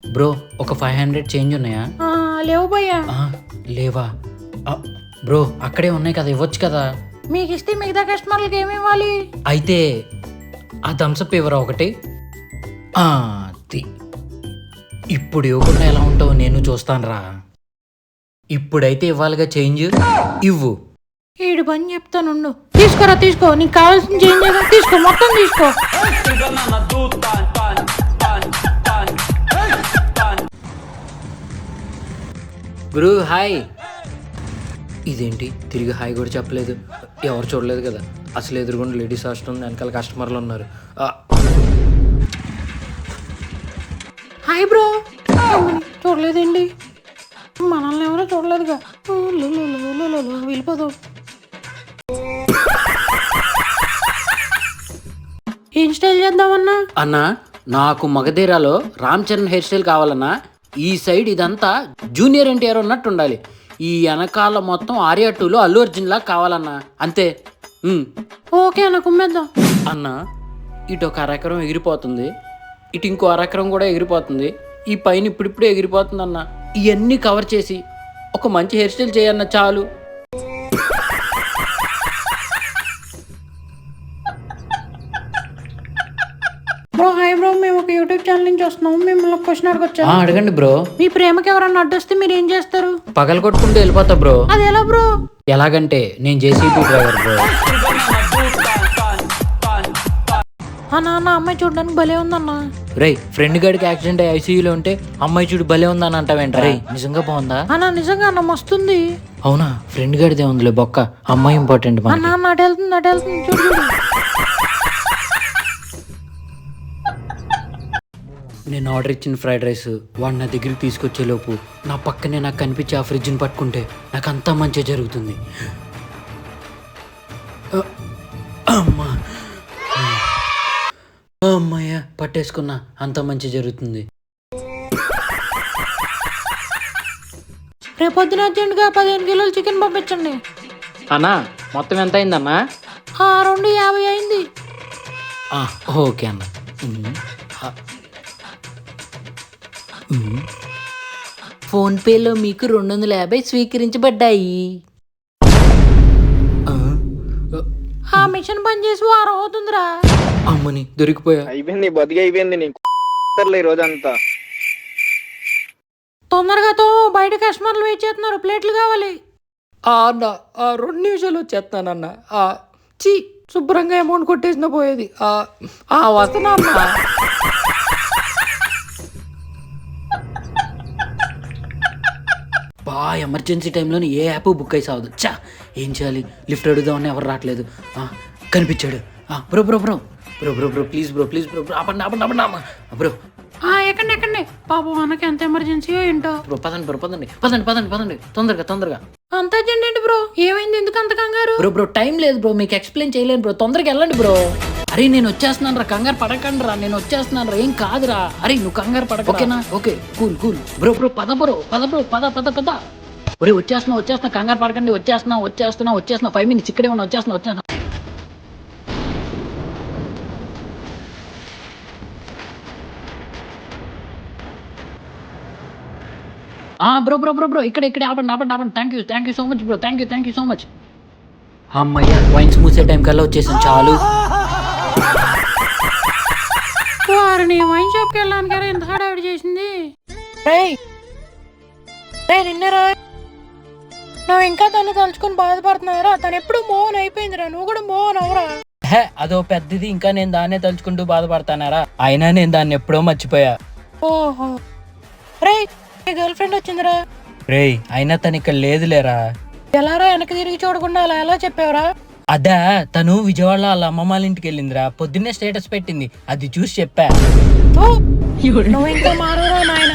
Bro ఒక 500 change ఉన్నాయా? లేవు భయ్యా. లేవా? బ్రో అక్కడే ఉన్నాయి కదా, ఇవ్వచ్చు కదా. మీకు ఇస్తే మిగతా కస్టమర్లకి ఏమి ఇవ్వాలి? అయితే ఆ థమ్స్అప్ ఇవ్వరా ఒకటి. ఇప్పుడు ఇవ్వకుండా ఎలా ఉంటావు నేను చూస్తాను రా. ఇప్పుడైతే ఇవ్వాలిగా చేంజ్, ఇవ్వు. ఈడు పని చెప్తాను. తీసుకోరా, తీసుకో. నీకు కావాల్సిన చేంజ్ తీసుకో, మొత్తం తీసుకో. గురు హాయ్. ఇదేంటి తిరిగి హాయ్ కూడా చెప్పలేదు? ఎవరు చూడలేదు కదా, అసలు ఎదురుగుండా లేడీస్ హాస్టల్ ఉంది, వెనకాల కస్టమర్లు ఉన్నారు. Hi bro. చూడలేదండి, మనల్ని ఎవరో చూడలేదుగా. వెళ్ళిపోదాం. ఏం స్టైల్ చేద్దామన్నా? అన్నా నాకు మగధీరాలో రామ్ చరణ్ హెయిర్ స్టైల్ కావాలన్నా. ఈ సైడ్ ఇదంతా జూనియర్ ఎన్టీఆర్ ఉన్నట్టు ఉండాలి, ఈ వెనకాల మొత్తం ఆర్యా 2లో అల్లు అర్జున్ లా కావాలన్నా. అంతే. ఓకే అన్న, కుమ్మేద్దాం. అన్నా ఇటు ఒక అరెకరం ఎగిరిపోతుంది, ఇటు ఇంకో అరెకరం కూడా ఎగిరిపోతుంది, ఈ పైన ఇప్పుడిప్పుడే ఎగిరిపోతుంది అన్న. ఇవన్నీ కవర్ చేసి ఒక మంచి హెయిర్ స్టైల్ చేయన్న చాలు. బ్రో హాయ్ బ్రో, మేము ఒక యూట్యూబ్ ఛానల్ నుంచి వస్తున్నాము. మిమ్మల్ని ఒక క్వశ్చన్ అడగొచ్చా? అడగండి బ్రో. మీ ప్రేమకి ఎవరన్నా అడ్డొస్తే మీరు ఏం చేస్తారు? పగలు కొట్టుకుంటూ వెళ్ళిపోతా బ్రో. అది ఎలా బ్రో? ఎలాగంటే నేను జేసీబీ డ్రైవర్ బ్రో. అన్న అమ్మాయి చూడడానికి భలే ఉందన్న. రే ఫ్రెండ్ గడికి యాక్సిడెంట్ అయ్యి ఐసీయూలో ఉంటే అమ్మాయి చూడు భలే ఉందని అంటావేంట? రే నిజంగా బాగుందా? అన్న నిజంగా అన్న మస్తుంది. అవునా? ఫ్రెండ్ గడిదే ఉందిలే బొక్క, అమ్మాయి ఇంపార్టెంట్. అన్న అటు వెళ్తుంది చూడు. నేను ఆర్డర్ ఇచ్చిన ఫ్రైడ్ రైస్ వాడు నా దగ్గరికి తీసుకొచ్చేలోపు నా పక్కనే నాకు కనిపించి ఆ ఫ్రిడ్జ్ని పట్టుకుంటే నాకు అంతా మంచిగా జరుగుతుంది. అమ్మా అమ్మాయ పట్టేసుకున్నా, అంత మంచి జరుగుతుంది. రేపొద్దున అర్జెంట్గా 15 కిలోలు చికెన్ పంపించండి. అన్నా మొత్తం ఎంత అయిందన్నా? 250 అయింది. ఓకే అన్న. ఫోన్పేలో మీకు 250 స్వీకరించబడ్డాయి. ఆ మిషన్ పని చేసి వారం అవుతుందిరా. అమ్మని దొరికిపోయా. అయిపోయింది, బతికి అయిపోయింది నీకు ఈ రోజంతా. తొందరగా బయట కస్టమర్లు వెయిట్ చేస్తున్నారు, ప్లేట్లు కావాలి. అన్న 2 నిమిషాలు వచ్చేస్తానన్న. చీ శుభ్రంగా అమౌంట్ కొట్టేసిన పోయేది. వస్తున్నా అన్న. ఎమర్జెన్సీ టైంలో ఏ యాప్ బుక్ అయి సావదు. చా ఏం చేయాలి? లిఫ్ట్ అడుగుదామని ఎవరు రావట్లేదు. కనిపించాడు. Bro bro bro bro bro bro please bro, please bro, ఆపండి ఆపండి ఆపండి బ్రో. ఎక్కండి పాపం అన్నకి ఎంత ఎమర్జెన్సీయో ఏంటో. బ్రో పదండి బ్రో, పదండి తొందరగా. అంత అర్జెంట్ ఏంటి బ్రో? ఏమైంది, ఎందుకు అంత కంగారు? బ్రో టైం లేదు బ్రో, మీకు ఎక్స్ప్లెయిన్ చేయలేను బ్రో, తొందరగా వెళ్ళండి బ్రో. అరే నేను వచ్చేస్తున్నాను రా, కంగారు పడకండి రా, నేను వచ్చేస్తున్నాను రా, ఏం కాదురా. అరే నువ్వు కంగారు పడక, ఓకేనా? ఓకే కూల్ బ్రో పద. ఒరే వచ్చేస్తున్నా, కంగారు పడకండి, వచ్చేస్తున్నా 5 minutes ఇక్కడే ఉన్నా, వచ్చేస్తున్నా. బ్రో ఇక్కడే ఆపండి. Thank you so much bro, thank you so much. అమ్మయ్య వైన్స్ మూసే టైం కల్లా వచ్చేసాను, చాలు. వారిని వైన్ షాప్కి వెళ్ళాను కదా, ఎంత హడావిడి చేసింది. నిన్నరా నువ్వు ఇంకా తను తలుచుకుని బాధపడుతున్నారా? తను ఎప్పుడు మోహన్ అయిపోయిందిరా, నువ్వు కూడా మోహన్ అవరా? అదో పెద్దది, ఇంకా నేను దాన్నే తలుచుకుంటూ బాధపడతానారా? అయినా నేను దాన్ని ఎప్పుడో మర్చిపోయా. ఓహో నీ గర్ల్ ఫ్రెండ్ వచ్చిందిరా. అయినా తను ఇక్కడ లేదులేరా. ఎలారా వెనక్కి తిరిగి చూడకుండా అలా ఎలా చెప్పావురా? అదా తను విజయవాడలో వాళ్ళ అమ్మమ్మ వాళ్ళ ఇంటికి వెళ్ళిందిరా, పొద్దున్నే స్టేటస్ పెట్టింది, అది చూసి చెప్పా. నువ్వు ఇంకా మారురా నాయన.